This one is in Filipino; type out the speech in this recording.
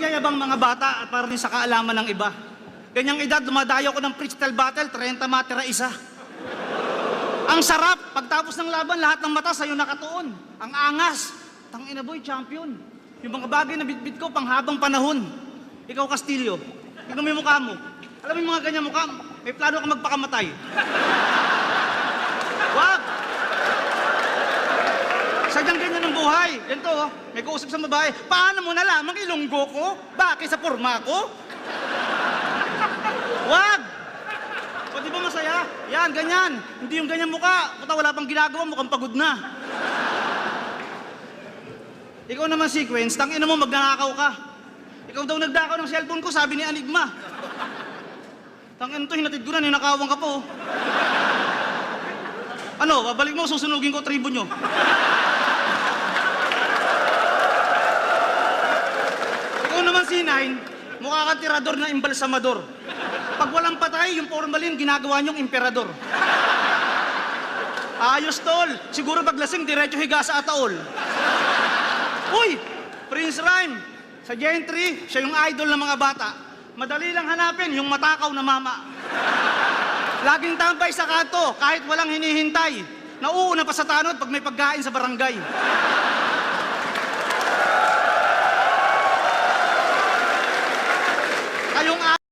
nagyayabang mga bata at para din sa kaalaman ng iba. Ganyang edad, dumadayo ko ng freestyle battle, 30 matira isa. Ang sarap, pagtapos ng laban, lahat ng mata sa'yo nakatuon. Ang angas, tangina boy, champion. Yung mga bagay na bitbit ko, panghabang panahon. Ikaw, Castillo, tignan mo yung mukha mo. Alam mo yung mga ganyan mukha, may plano ka magpakamatay. Wag! Sadyang ganyan ang buhay. Ganito, oh, may kausap sa babae. Paano mo nalamang ilunggo ko? Bakit sa porma ko? Wag! O di ba masaya? Yan, ganyan. Hindi yung ganyan mukha. Puta, wala pang ginagawa, mukhang pagod na. Ikaw naman, Sequence, tangina mo, magnanakaw ka. Ikaw daw nagdakaw ng cellphone ko, sabi ni Enigma. Tangina to, hinatid ko na, ninakawang ka po. Ano, babalik mo, susunugin ko tribo nyo. Ikaw naman, C9, mukha kang tirador na imbalsamador. Pag walang patay, yung formalin, ginagawa nyong emperador. Ayos, tol. Siguro paglasing, diretso higa sa ataol. Uy! Prince Rhyme, sa Gentry, siya yung idol ng mga bata. Madali lang hanapin yung matakaw na mama. Laging tambay sa kanto, kahit walang hinihintay. Nauuna pa sa tanod pag may pagkain sa barangay.